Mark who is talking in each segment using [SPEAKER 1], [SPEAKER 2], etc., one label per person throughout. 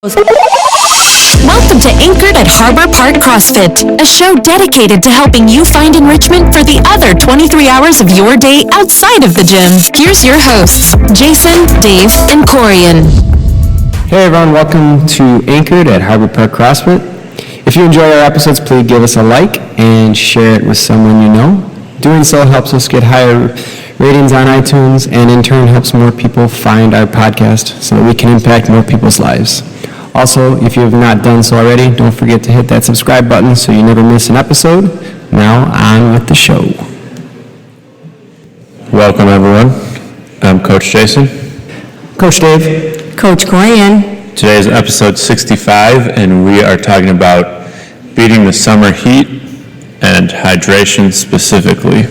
[SPEAKER 1] Welcome to Anchored at Harbor Park CrossFit, a show dedicated to helping you find enrichment for the other 23 hours of your day outside of the gym. Here's your hosts, Jason, Dave, and Corian.
[SPEAKER 2] Hey everyone, welcome to Anchored at Harbor Park CrossFit. If you enjoy our episodes, please give us a like and share it with someone you know. Doing so helps us get higher ratings on iTunes and in turn helps more people find our podcast so that we can impact more people's lives. Also, if you have not done so already, don't forget to hit that subscribe button so you never miss an episode. Now, on with the show.
[SPEAKER 3] Welcome, everyone. I'm Coach Jason.
[SPEAKER 2] Coach Dave.
[SPEAKER 4] Coach Corian.
[SPEAKER 3] Today is episode 65, and we are talking about beating the summer heat and hydration specifically.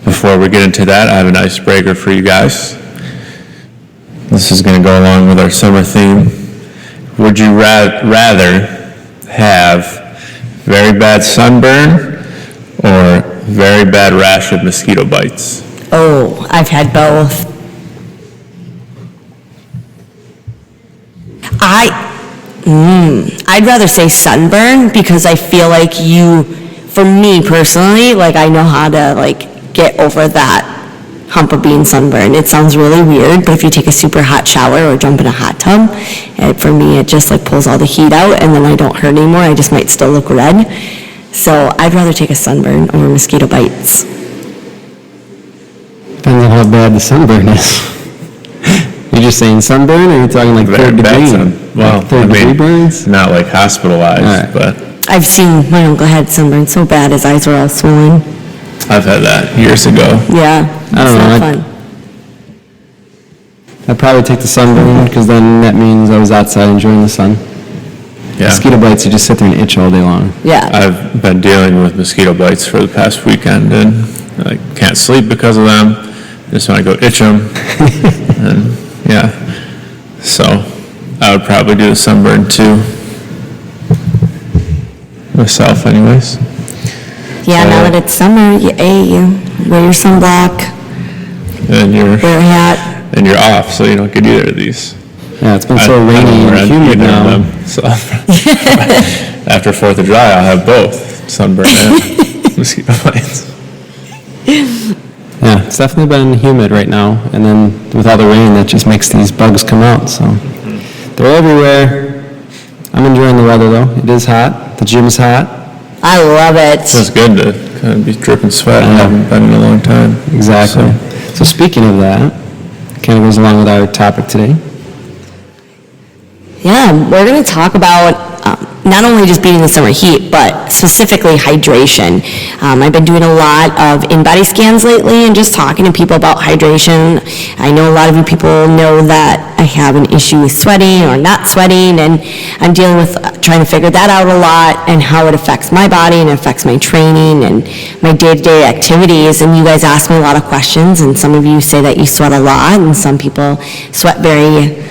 [SPEAKER 3] Before we get into that, I have an icebreaker for you guys. This is going to go along with our summer theme. Would you rather have very bad sunburn or very bad rash of mosquito bites?
[SPEAKER 4] Oh, I've had both. I'd rather say sunburn because I feel like for me personally, I know how to get over that hump of being sunburned. It sounds really weird, but if you take a super hot shower or jump in a hot tub, for me it just pulls all the heat out and then I don't hurt anymore. I just might still look red. So I'd rather take a sunburn over mosquito bites.
[SPEAKER 2] Depends on how bad the sunburn is. You're just saying sunburn, or are you talking third degree?
[SPEAKER 3] Third
[SPEAKER 2] degree burns?
[SPEAKER 3] Not hospitalized, but
[SPEAKER 4] I've seen my uncle had sunburn so bad his eyes were all swollen.
[SPEAKER 3] I've had that years ago.
[SPEAKER 4] Yeah,
[SPEAKER 2] I don't know.
[SPEAKER 4] not fun.
[SPEAKER 2] I'd probably take the sunburn because then that means I was outside enjoying the sun.
[SPEAKER 3] Yeah.
[SPEAKER 2] Mosquito bites, you just sit there and itch all day long.
[SPEAKER 4] Yeah.
[SPEAKER 3] I've been dealing with mosquito bites for the past weekend, and I can't sleep because of them. Just want to go itch them. And yeah, so I would probably do the sunburn too. Myself, anyways.
[SPEAKER 4] Yeah, now that it's summer, you wear your sunblock,
[SPEAKER 3] And
[SPEAKER 4] wear a hat.
[SPEAKER 3] and you're off, so you don't get either of these.
[SPEAKER 2] Yeah, it's been so rainy and humid now.
[SPEAKER 3] So after 4th of July, I'll have both sunburn and mosquito bites.
[SPEAKER 2] Yeah, it's definitely been humid right now, and then with all the rain, that just makes these bugs come out, so they're everywhere. I'm enjoying the weather, though. It is hot. The gym's hot.
[SPEAKER 4] I love it.
[SPEAKER 3] It's good to kind of be dripping sweat. I haven't been in a long time.
[SPEAKER 2] Exactly. So speaking of that, kind of goes along with our topic today.
[SPEAKER 4] Yeah, we're going to talk about not only just beating the summer heat, but specifically hydration. I've been doing a lot of in-body scans lately and just talking to people about hydration. I know a lot of you people know that I have an issue with sweating or not sweating, and I'm dealing with trying to figure that out a lot and how it affects my body and affects my training and my day-to-day activities. And you guys ask me a lot of questions, and some of you say that you sweat a lot, and some people sweat very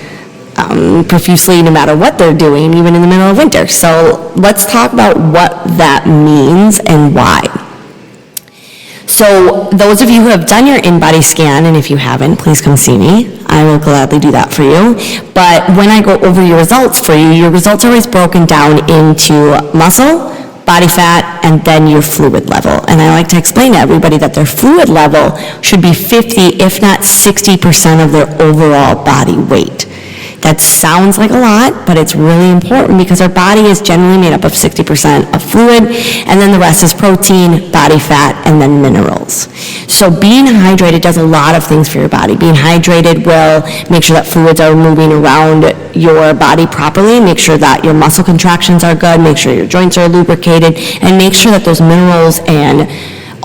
[SPEAKER 4] profusely no matter what they're doing, even in the middle of winter. So let's talk about what that means and why. So those of you who have done your in-body scan, and if you haven't, please come see me. I will gladly do that for you. But when I go over your results for you, your results are always broken down into muscle, body fat, and then your fluid level. And I like to explain to everybody that their fluid level should be 50, if not 60% of their overall body weight. That sounds like a lot, but it's really important because our body is generally made up of 60% of fluid, and then the rest is protein, body fat, and then minerals. So being hydrated does a lot of things for your body. Being hydrated will make sure that fluids are moving around your body properly, make sure that your muscle contractions are good, make sure your joints are lubricated, and make sure that those minerals and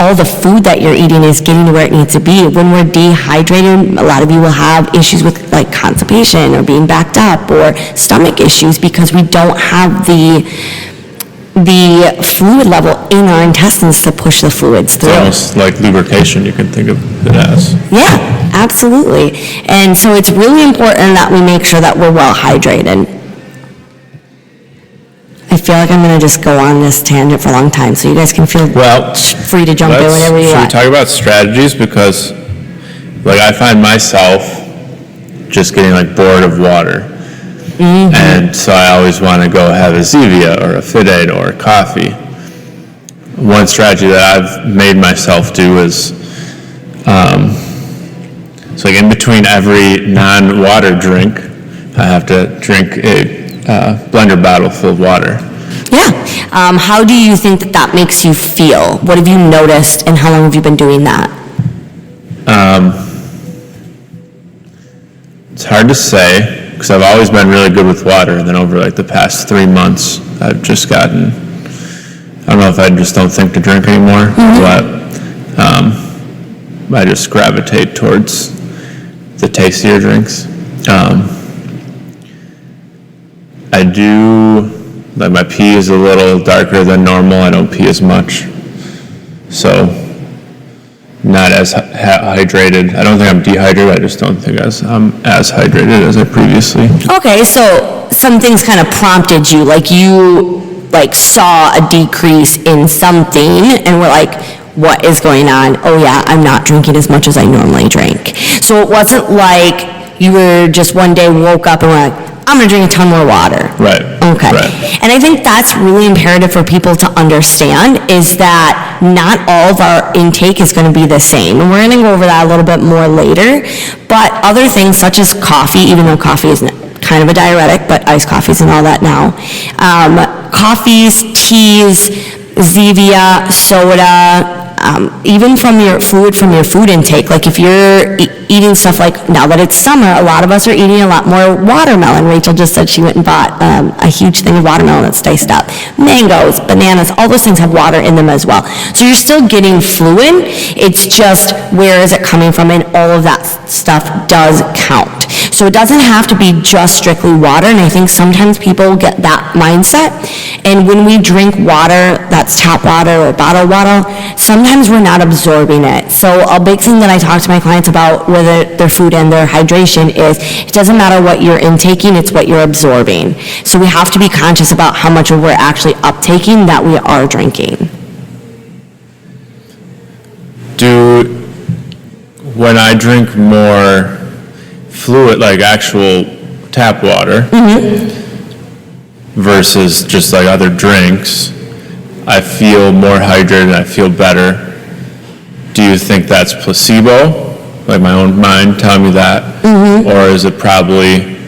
[SPEAKER 4] all the food that you're eating is getting to where it needs to be. When we're dehydrated, a lot of you will have issues with constipation or being backed up or stomach issues because we don't have the fluid level in our intestines to push the fluids through.
[SPEAKER 3] It's almost like lubrication, you can think of it as.
[SPEAKER 4] Yeah, absolutely. And so it's really important that we make sure that we're well hydrated. I feel like I'm going to just go on this tangent for a long time, so you guys can feel free to jump in whenever you want.
[SPEAKER 3] Should we talk about strategies? Because, I find myself just getting bored of water. And so I always want to go have a Zevia or a Fit Aid or a coffee. One strategy that I've made myself do is, so like in between every non-water drink, I have to drink a blender bottle full of water.
[SPEAKER 4] Yeah. How do you think that makes you feel? What have you noticed, and how long have you been doing that?
[SPEAKER 3] It's hard to say, because I've always been really good with water, and then over like the past 3 months, I've just gotten, I don't know if I just don't think to drink anymore, but I just gravitate towards the tastier drinks. I do, like my pee is a little darker than normal. I don't pee as much. So, not as hydrated. I don't think I'm dehydrated. I just don't think I'm as hydrated as I previously.
[SPEAKER 4] Okay, so some things kind of prompted you, like you saw a decrease in something and were like, what is going on? Oh yeah, I'm not drinking as much as I normally drink. So it wasn't like you were just one day woke up and were like, I'm going to drink a ton more water.
[SPEAKER 3] Right.
[SPEAKER 4] Okay.
[SPEAKER 3] Right.
[SPEAKER 4] And I think that's really imperative for people to understand, is that not all of our intake is going to be the same. And we're going to go over that a little bit more later. But other things such as coffee, even though coffee is kind of a diuretic, but iced coffees and all that now. Coffees, teas, Zevia, soda, even from your food intake. Like if you're eating stuff like, now that it's summer, a lot of us are eating a lot more watermelon. Rachel just said she went and bought a huge thing of watermelon that's diced up. Mangoes, bananas, all those things have water in them as well. So you're still getting fluid. It's just, where is it coming from? And all of that stuff does count. So it doesn't have to be just strictly water, and I think sometimes people get that mindset. And when we drink water that's tap water or bottled water, sometimes we're not absorbing it. So a big thing that I talk to my clients about with their food and their hydration is, it doesn't matter what you're intaking, it's what you're absorbing. So we have to be conscious about how much we're actually uptaking that we are drinking.
[SPEAKER 3] When I drink more fluid, like actual tap water, versus just like other drinks, I feel more hydrated and I feel better. Do you think that's placebo? Like my own mind telling me that? Or is it probably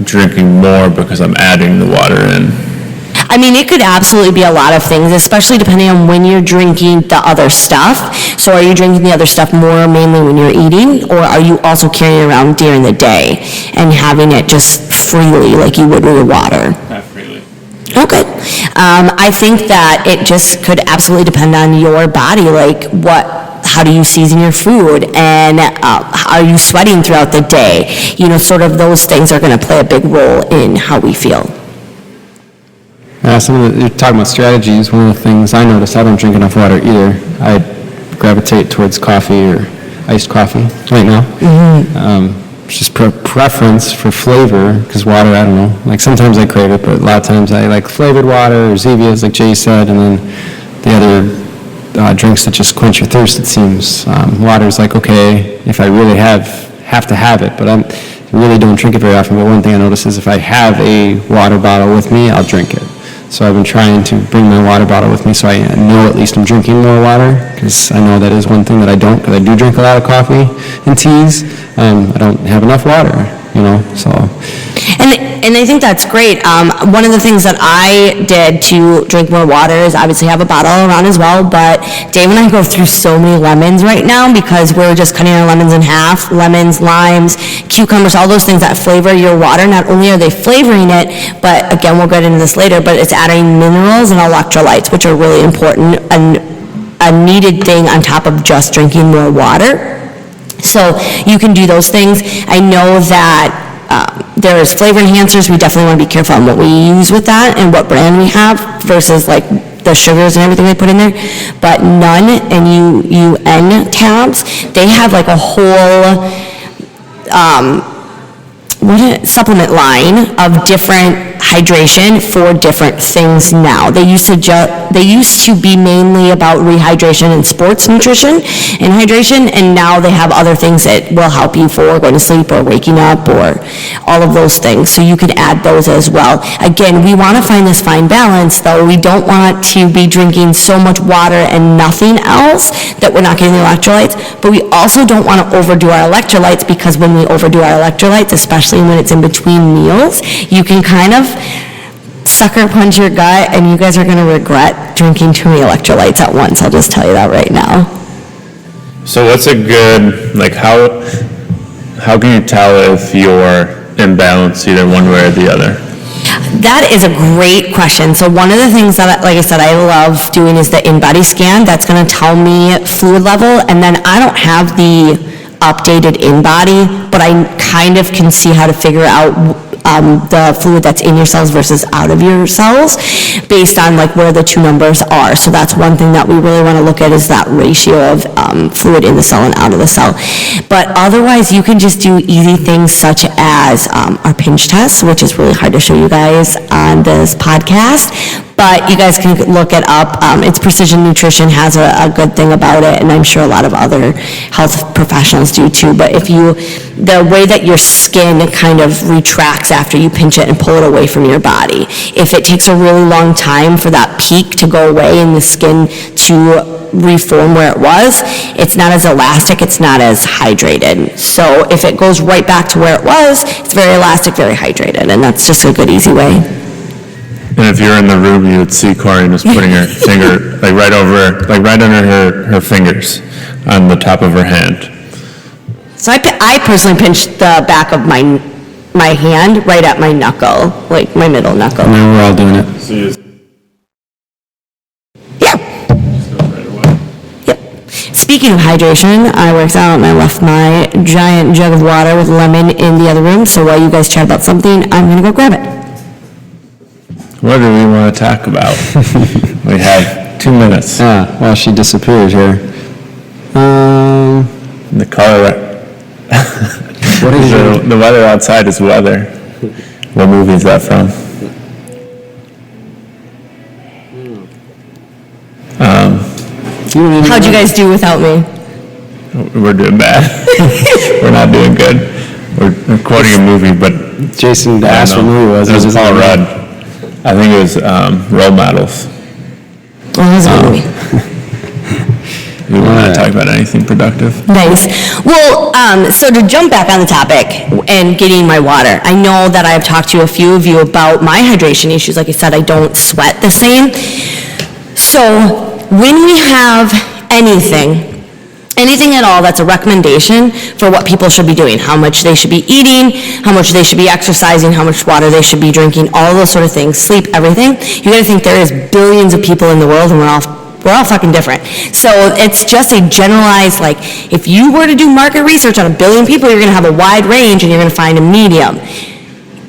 [SPEAKER 3] drinking more because I'm adding the water in?
[SPEAKER 4] I mean, it could absolutely be a lot of things, especially depending on when you're drinking the other stuff. So are you drinking the other stuff more mainly when you're eating, or are you also carrying it around during the day and having it just freely like you would with your water?
[SPEAKER 3] Not freely.
[SPEAKER 4] Okay. I think that it just could absolutely depend on your body, like how do you season your food, and are you sweating throughout the day? Sort of those things are going to play a big role in how we feel.
[SPEAKER 2] You're talking about strategies. One of the things I notice, I don't drink enough water either. I gravitate towards coffee or iced coffee right now. It's just preference for flavor, because water, I don't know. Like sometimes I crave it, but a lot of times I like flavored water or Zevias, like Jay said, and then the other drinks that just quench your thirst, it seems. Water's like, okay, if I really have to have it, but I really don't drink it very often. But one thing I notice is if I have a water bottle with me, I'll drink it. So I've been trying to bring my water bottle with me so I know at least I'm drinking more water, because I know that is one thing that I don't, because I do drink a lot of coffee and teas. I don't have enough water, so.
[SPEAKER 4] And I think that's great. One of the things that I did to drink more water is obviously have a bottle around as well, but Dave and I go through so many lemons right now because we're just cutting our lemons in half. Lemons, limes, cucumbers, all those things that flavor your water. Not only are they flavoring it, but again, we'll get into this later, but it's adding minerals and electrolytes, which are really important, and a needed thing on top of just drinking more water. So you can do those things. I know that there's flavor enhancers. We definitely want to be careful on what we use with that and what brand we have versus like the sugars and everything they put in there. But Nun and UN tabs, they have like a whole supplement line of different hydration for different things now. They used to be mainly about rehydration and sports nutrition and hydration, and now they have other things that will help you for going to sleep or waking up or all of those things. So you can add those as well. Again, we want to find this fine balance, though. We don't want to be drinking so much water and nothing else that we're not getting the electrolytes, but we also don't want to overdo our electrolytes, because when we overdo our electrolytes, especially when it's in between meals, you can kind of sucker punch your gut, and you guys are going to regret drinking too many electrolytes at once. I'll just tell you that right now.
[SPEAKER 3] So what's a good, like, how can you tell if you're imbalanced either one way or the other?
[SPEAKER 4] That is a great question. So one of the things that, like I said, I love doing is the in-body scan. That's going to tell me fluid level, and then I don't have the updated in-body, but I kind of can see how to figure out the fluid that's in your cells versus out of your cells based on like where the two numbers are. So that's one thing that we really want to look at, is that ratio of fluid in the cell and out of the cell. But otherwise, you can just do easy things such as our pinch test, which is really hard to show you guys on this podcast, but you guys can look it up. It's Precision Nutrition has a good thing about it, and I'm sure a lot of other health professionals do too. But the way that your skin kind of retracts after you pinch it and pull it away from your body, if it takes a really long time for that peak to go away and the skin to reform where it was, it's not as elastic, it's not as hydrated. So if it goes right back to where it was, it's very elastic, very hydrated, and that's just a good, easy way.
[SPEAKER 3] And if you're in the room, you would see Corinne is putting her finger like right under her fingers on the top of her hand.
[SPEAKER 4] So I personally pinch the back of my hand right at my knuckle, like my middle knuckle.
[SPEAKER 2] Now we're all doing it.
[SPEAKER 3] So you
[SPEAKER 4] Speaking of hydration, I worked out and I left my giant jug of water with lemon in the other room, so while you guys chat about something, I'm going to go grab it.
[SPEAKER 3] What do we want to talk about? We have 2 minutes.
[SPEAKER 2] Well, she disappears here.
[SPEAKER 3] The color.
[SPEAKER 2] What is
[SPEAKER 3] the weather outside is weather. What movie is that from?
[SPEAKER 4] How'd you guys do without me?
[SPEAKER 3] We're doing bad. We're not doing good. We're quoting a movie, but
[SPEAKER 2] Jason asked what movie was.
[SPEAKER 3] It was Paul Rudd. I think it was Role Models.
[SPEAKER 4] Oh, that was a good movie.
[SPEAKER 3] We want to talk about anything productive.
[SPEAKER 4] Nice. Well, so to jump back on the topic and getting my water, I know that I've talked to a few of you about my hydration issues. Like I said, I don't sweat the same. So when we have anything at all that's a recommendation for what people should be doing, how much they should be eating, how much they should be exercising, how much water they should be drinking, all those sort of things, sleep, everything, you gotta think there is billions of people in the world, and we're all fucking different. So it's just a generalized, like, if you were to do market research on 1 billion people, you're gonna have a wide range and you're gonna find a medium.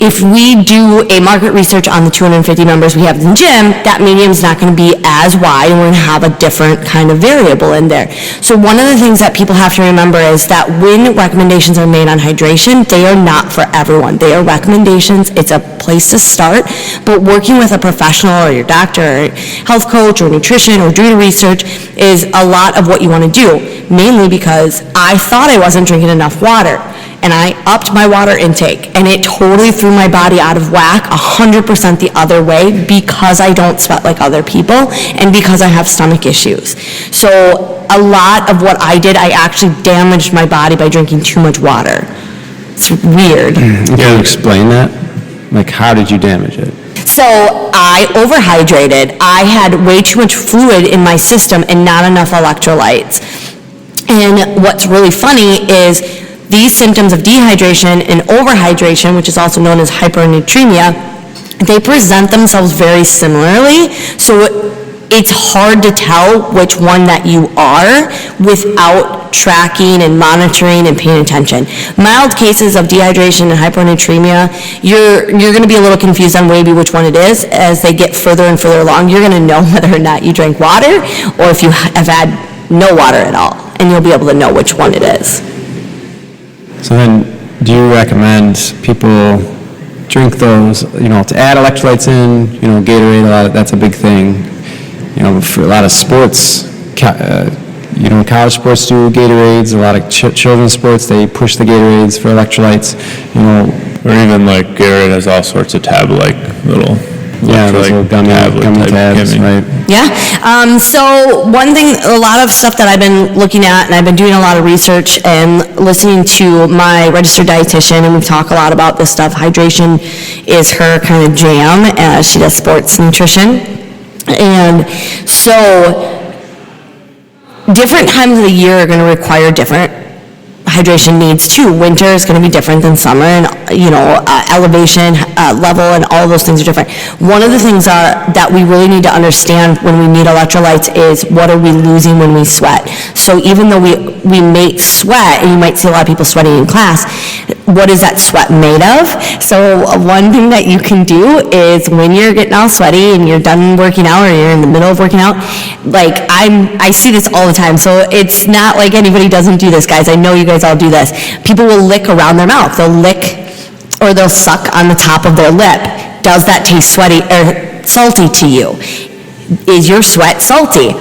[SPEAKER 4] If we do a market research on the 250 members we have in the gym, that medium's not going to be as wide, and we're going to have a different kind of variable in there. So one of the things that people have to remember is that when recommendations are made on hydration, they are not for everyone. They are recommendations. It's a place to start, but working with a professional or your doctor or health coach or nutrition or doing research is a lot of what you want to do, mainly because I thought I wasn't drinking enough water. And I upped my water intake, and it totally threw my body out of whack 100% the other way, because I don't sweat like other people and because I have stomach issues. So a lot of what I did, I actually damaged my body by drinking too much water. It's weird.
[SPEAKER 2] Can you explain that? Like, how did you damage it?
[SPEAKER 4] So I overhydrated. I had way too much fluid in my system and not enough electrolytes. And what's really funny is these symptoms of dehydration and overhydration, which is also known as hyponatremia, they present themselves very similarly. So it's hard to tell which one that you are without tracking and monitoring and paying attention. Mild cases of dehydration and hyponatremia, you're going to be a little confused on maybe which one it is. As they get further and further along, you're going to know whether or not you drank water or if you have had no water at all, and you'll be able to know which one it is.
[SPEAKER 2] So then, do you recommend people drink those, to add electrolytes in, Gatorade, that's a big thing. For a lot of sports, college sports do Gatorades, a lot of children's sports, they push the Gatorades for electrolytes,
[SPEAKER 3] Or even like Gatorade has all sorts of tab-like little...
[SPEAKER 2] Yeah, those little gummy tabs, right?
[SPEAKER 4] Yeah. So one thing, a lot of stuff that I've been looking at, and I've been doing a lot of research and listening to my registered dietitian, and we talk a lot about this stuff. Hydration is her kind of jam. She does sports nutrition. And so different times of the year are going to require different hydration needs too. Winter is going to be different than summer, and elevation level and all of those things are different. One of the things that we really need to understand when we need electrolytes is what are we losing when we sweat. So even though we may sweat, and you might see a lot of people sweating in class, what is that sweat made of? So one thing that you can do is when you're getting all sweaty and you're done working out or you're in the middle of working out, like I see this all the time, so it's not like anybody doesn't do this, guys. I know you guys all do this. People will lick around their mouth. They'll lick or they'll suck on the top of their lip. Does that taste sweaty or salty to you? Is your sweat salty?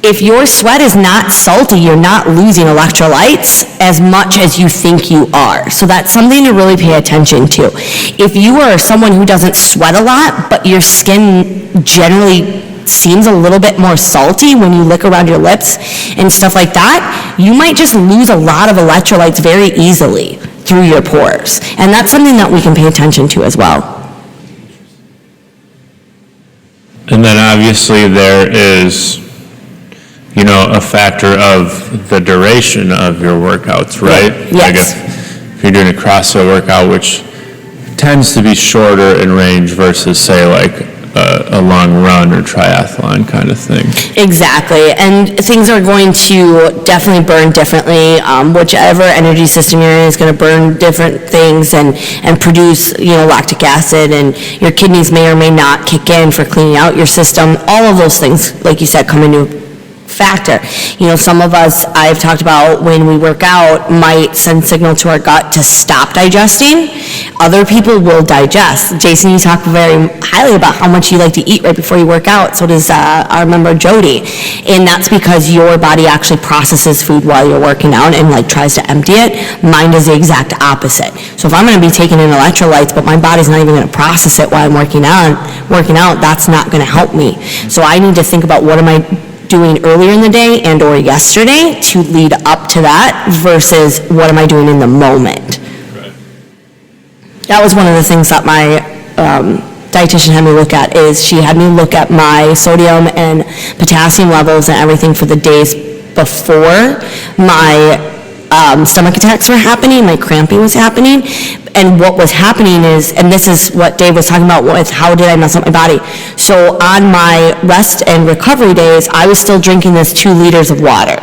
[SPEAKER 4] If your sweat is not salty, you're not losing electrolytes as much as you think you are. So that's something to really pay attention to. If you are someone who doesn't sweat a lot, but your skin generally seems a little bit more salty when you lick around your lips and stuff like that, you might just lose a lot of electrolytes very easily through your pores. And that's something that we can pay attention to as well.
[SPEAKER 3] And then obviously there is, a factor of the duration of your workouts, right?
[SPEAKER 4] Yes.
[SPEAKER 3] Like if you're doing a CrossFit workout, which tends to be shorter in range versus, say, like a long run or triathlon kind of thing. Exactly,
[SPEAKER 4] and things are going to definitely burn differently. Whichever energy system you're in is going to burn different things and produce, lactic acid, and your kidneys may or may not kick in for cleaning out your system. All of those things, like you said, come into factor. Some of us, I've talked about when we work out, might send signal to our gut to stop digesting. Other people will digest. Jason, you talk very highly about how much you like to eat right before you work out. So does our member Jody. And that's because your body actually processes food while you're working out and tries to empty it. Mine does the exact opposite. So if I'm going to be taking in electrolytes, but my body's not even going to process it while I'm working out, that's not going to help me. So I need to think about what am I doing earlier in the day and or yesterday to lead up to that versus what am I doing in the moment. Right. That was one of the things that my dietitian had me look at, is she had me look at my sodium and potassium levels and everything for the days before my stomach attacks were happening, my cramping was happening. And what was happening is, and this is what Dave was talking about, with how did I mess up my body. So on my rest and recovery days, I was still drinking this 2 liters of water,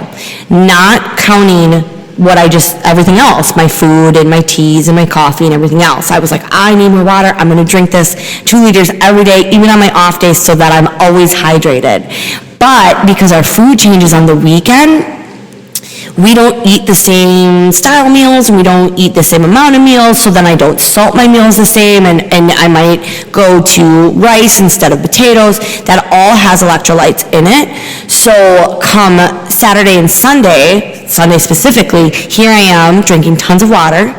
[SPEAKER 4] not counting everything else, my food and my teas and my coffee and everything else. I was like, I need more water. I'm going to drink this 2 liters every day, even on my off days, so that I'm always hydrated. But because our food changes on the weekend, we don't eat the same style meals, we don't eat the same amount of meals, so then I don't salt my meals the same, and I might go to rice instead of potatoes. That all has electrolytes in it. So come Saturday and Sunday specifically, here I am drinking tons of water,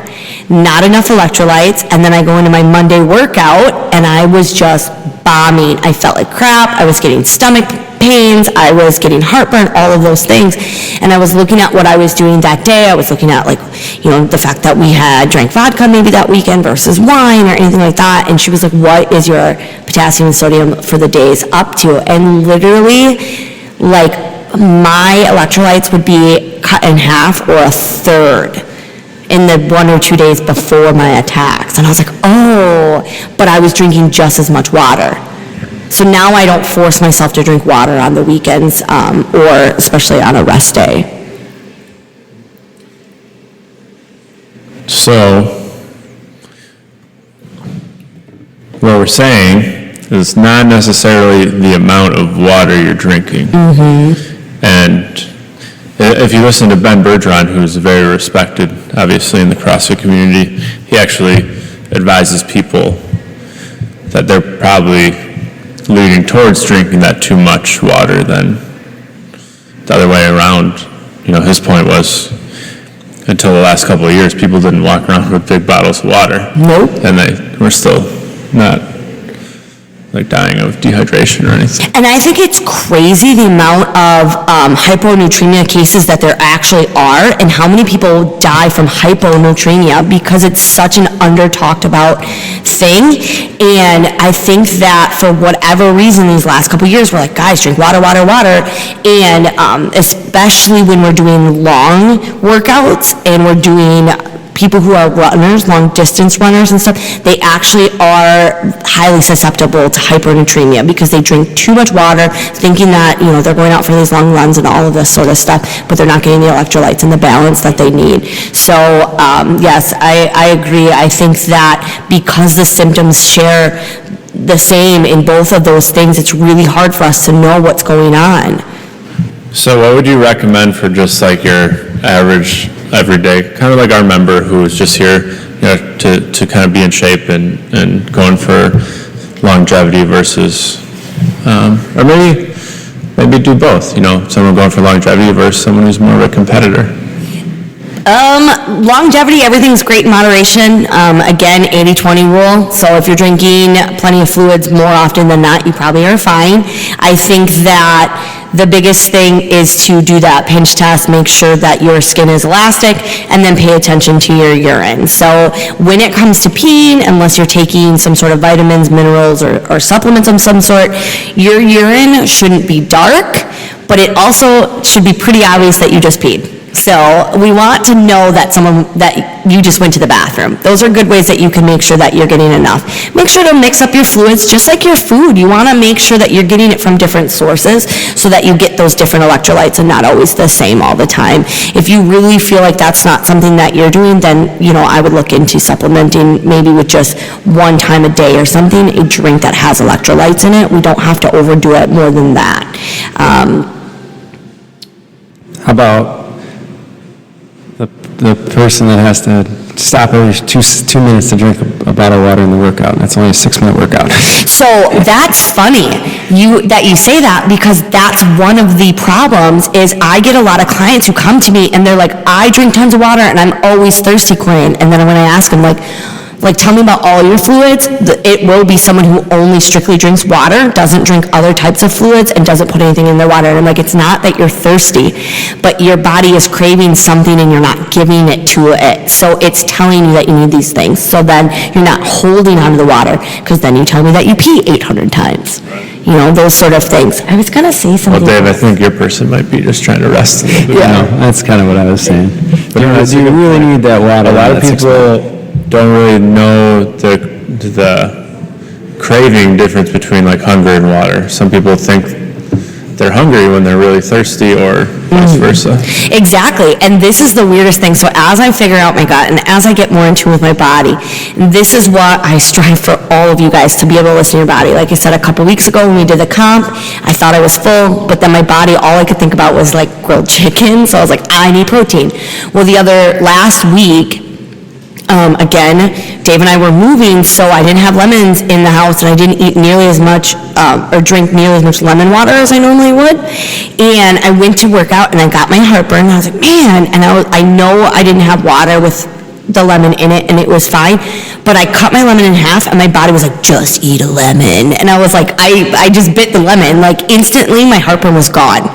[SPEAKER 4] not enough electrolytes, and then I go into my Monday workout, and I was just bombing. I felt like crap, I was getting stomach pains, I was getting heartburn, all of those things. And I was looking at what I was doing that day. I was looking at the fact that we had drank vodka maybe that weekend versus wine or anything like that. And she was like, what is your potassium and sodium for the days up to? And literally, my electrolytes would be cut in half or a third in the 1 or 2 days before my attacks. And I was like, oh, but I was drinking just as much water. So now I don't force myself to drink water on the weekends, or especially on a rest day.
[SPEAKER 3] So, what we're saying is not necessarily the amount of water you're drinking. Mm-hmm. And if you listen to Ben Bergeron, who's very respected, obviously, in the CrossFit community, he actually advises people that they're probably leading towards drinking that too much water than the other way around. His point was, until the last couple of years, people didn't walk around with big bottles of water.
[SPEAKER 4] Nope.
[SPEAKER 3] And they were still not dying of dehydration or anything.
[SPEAKER 4] And I think it's crazy the amount of hyponatremia cases that there actually are, and how many people die from hyponatremia because it's such an under-talked about thing. And I think that for whatever reason these last couple of years, we're like, guys, drink water, water, water. And especially when we're doing long workouts and we're doing people who are runners, long distance runners and stuff, they actually are highly susceptible to hyponatremia because they drink too much water, thinking that, they're going out for these long runs and all of this sort of stuff, but they're not getting the electrolytes and the balance that they need. So, yes, I agree. I think that because the symptoms share the same in both of those things, it's really hard for us to know what's going on.
[SPEAKER 3] So what would you recommend for just your average everyday, kind of like our member who is just here, to kind of be in shape and going for longevity versus, or maybe do both, someone going for longevity versus someone who's more of a competitor?
[SPEAKER 4] Longevity, everything's great in moderation. Again, 80-20 rule. So if you're drinking plenty of fluids more often than not, you probably are fine. I think that the biggest thing is to do that pinch test, make sure that your skin is elastic, and then pay attention to your urine. So when it comes to peeing, unless you're taking some sort of vitamins, minerals, or supplements of some sort, your urine shouldn't be dark, but it also should be pretty obvious that you just peed. So we want to know that you just went to the bathroom. Those are good ways that you can make sure that you're getting enough. Make sure to mix up your fluids just like your food. You want to make sure that you're getting it from different sources so that you get those different electrolytes and not always the same all the time. If you really feel like that's not something that you're doing, then, I would look into supplementing maybe with just one time a day or something, a drink that has electrolytes in it. We don't have to overdo it more than that.
[SPEAKER 2] How about the person that has to stop every 2 minutes to drink a bottle of water in the workout, and that's only a 6-minute workout?
[SPEAKER 4] So that's funny that you say that, because that's one of the problems. Is I get a lot of clients who come to me and they're like, I drink tons of water and I'm always thirsty, Corinne. And then when I ask them, tell me about all your fluids, it will be someone who only strictly drinks water, doesn't drink other types of fluids, and doesn't put anything in their water. And I'm like, it's not that you're thirsty, but your body is craving something and you're not giving it to it. So it's telling you that you need these things. So then you're not holding onto the water, because then you tell me that you pee 800 times. Those sort of things. I was going to say something.
[SPEAKER 3] Well, Dave, I think your person might be just trying to rest a little bit.
[SPEAKER 2] Yeah, that's kind of what I was saying. But you really need that water.
[SPEAKER 3] A lot of people don't really know the craving difference between hunger and water. Some people think they're hungry when they're really thirsty, or vice versa.
[SPEAKER 4] Exactly, and this is the weirdest thing. So as I figure out my gut and as I get more in tune with my body, this is what I strive for all of you guys to be able to listen to your body. Like I said a couple weeks ago when we did the comp, I thought I was full, but then my body, all I could think about was grilled chicken. So I was like, I need protein. Well, last week, again, Dave and I were moving, so I didn't have lemons in the house, and I didn't eat nearly as much or drink nearly as much lemon water as I normally would. And I went to work out, and I got my heartburn, and I was like, man, and I know I didn't have water with the lemon in it, and it was fine, but I cut my lemon in half, and my body was like, just eat a lemon. And I was like, I just bit the lemon. Instantly, my heartburn was gone.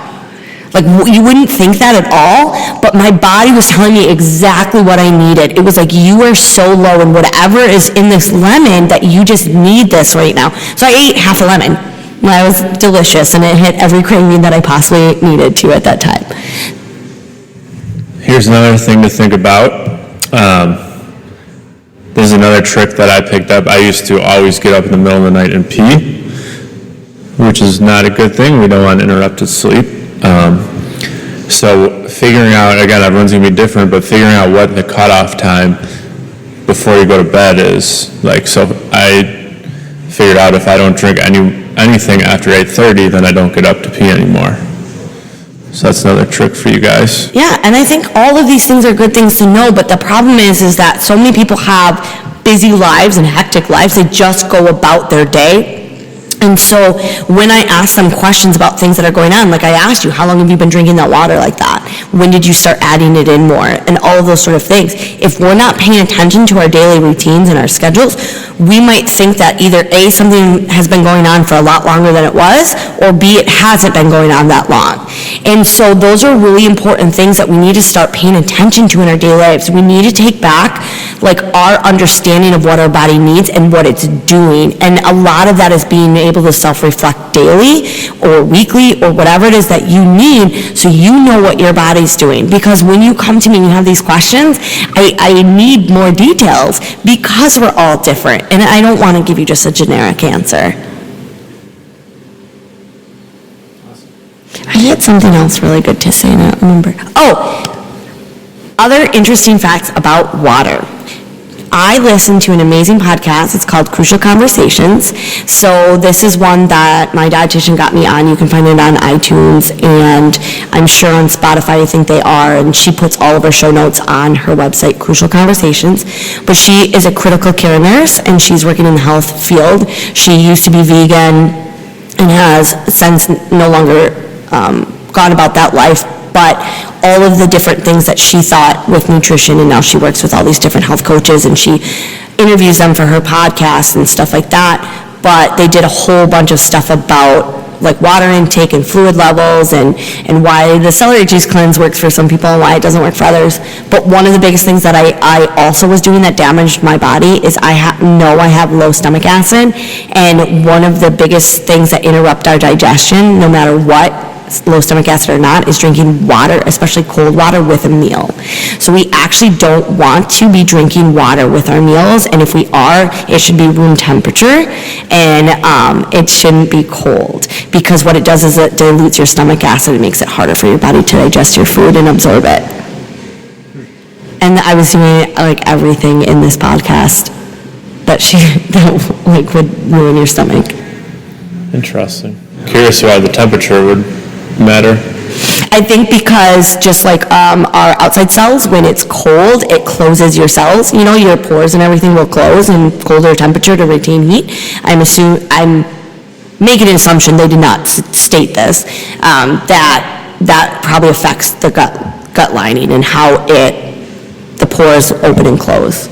[SPEAKER 4] You wouldn't think that at all, but my body was telling me exactly what I needed. It was like, you are so low in whatever is in this lemon that you just need this right now. So I ate half a lemon. It was delicious, and it hit every craving that I possibly needed to at that time.
[SPEAKER 3] Here's another thing to think about. There's another trick that I picked up. I used to always get up in the middle of the night and pee, which is not a good thing. We don't want interrupted sleep. So figuring out, again, everyone's going to be different, but figuring out what the cutoff time before you go to bed is. So I figured out if I don't drink anything after 8:30, then I don't get up to pee anymore. So that's another trick for you guys.
[SPEAKER 4] Yeah, and I think all of these things are good things to know, but the problem is that so many people have busy lives and hectic lives. They just go about their day. And so when I ask them questions about things that are going on, like I asked you, how long have you been drinking that water like that? When did you start adding it in more? And all of those sort of things. If we're not paying attention to our daily routines and our schedules, we might think that either A, something has been going on for a lot longer than it was, or B, it hasn't been going on that long. And so those are really important things that we need to start paying attention to in our daily lives. We need to take back like our understanding of what our body needs and what it's doing. And a lot of that is being able to self-reflect daily or weekly or whatever it is that you need, so you know what your body's doing. Because when you come to me and you have these questions, I need more details because we're all different. And I don't want to give you just a generic answer. I had something else really good to say and I don't remember. Oh, other interesting facts about water. I listen to an amazing podcast. It's called Crucial Conversations. So this is one that my dietitian got me on. You can find it on iTunes, and I'm sure on Spotify, I think they are, and she puts all of her show notes on her website, Crucial Conversations. But she is a critical care nurse, and she's working in the health field. She used to be vegan and has since no longer gone about that life, but all of the different things that she thought with nutrition, and now she works with all these different health coaches, and she interviews them for her podcast and stuff like that. But they did a whole bunch of stuff about like water intake and fluid levels and why the celery juice cleanse works for some people and why it doesn't work for others. But one of the biggest things that I also was doing that damaged my body is I have low stomach acid, and one of the biggest things that interrupt our digestion, no matter what, low stomach acid or not, is drinking water, especially cold water, with a meal. So we actually don't want to be drinking water with our meals, and if we are, it should be room temperature, and it shouldn't be cold, because what it does is it dilutes your stomach acid and makes it harder for your body to digest your food and absorb it. And I was doing like everything in this podcast that would ruin your stomach.
[SPEAKER 3] Interesting. Curious why the temperature would matter.
[SPEAKER 4] I think because just like our outside cells, when it's cold, it closes your cells. You know, your pores and everything will close in colder temperature to retain heat. I'm making an assumption, they did not state this, that probably affects the gut lining and how the pores open and close.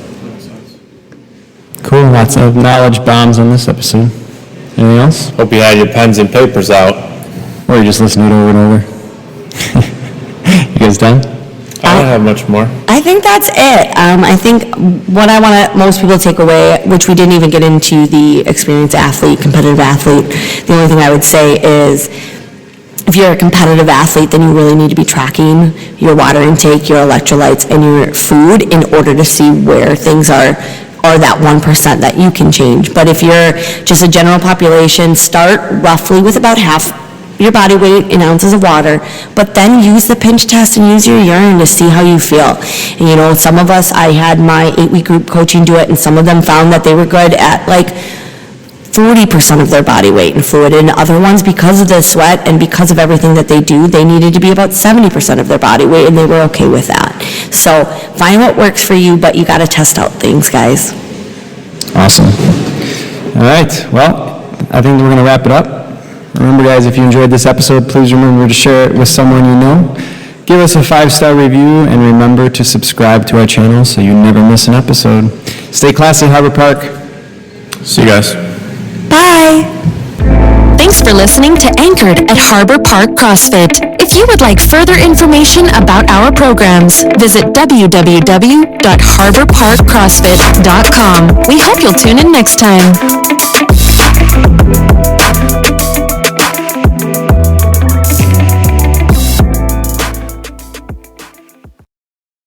[SPEAKER 2] Cool, lots of knowledge bombs on this episode. Anything else?
[SPEAKER 3] Hope you had your pens and papers out.
[SPEAKER 2] Or you just listen to it over and over? You guys done?
[SPEAKER 3] I don't have much more.
[SPEAKER 4] I think that's it. I think what I want most people to take away, which we didn't even get into the experienced athlete, competitive athlete, the only thing I would say is if you're a competitive athlete, then you really need to be tracking your water intake, your electrolytes, and your food in order to see where things are that 1% that you can change. But if you're just a general population, start roughly with about half your body weight in ounces of water, but then use the pinch test and use your urine to see how you feel. And you know, some of us, I had my 8-week group coaching do it, and some of them found that they were good at like 40% of their body weight in fluid, and other ones, because of the sweat and because of everything that they do, they needed to be about 70% of their body weight, and they were okay with that. So find what works for you, but you got to test out things, guys.
[SPEAKER 2] Awesome. All right, well, I think we're going to wrap it up. Remember, guys, if you enjoyed this episode, please remember to share it with someone you know. Give us a 5-star review, and remember to subscribe to our channel so you never miss an episode. Stay classy, Harbor Park.
[SPEAKER 3] See you guys.
[SPEAKER 4] Bye.
[SPEAKER 1] Thanks for listening to Anchored at Harbor Park CrossFit. If you would like further information about our programs, visit www.harborparkcrossfit.com. We hope you'll tune in next time.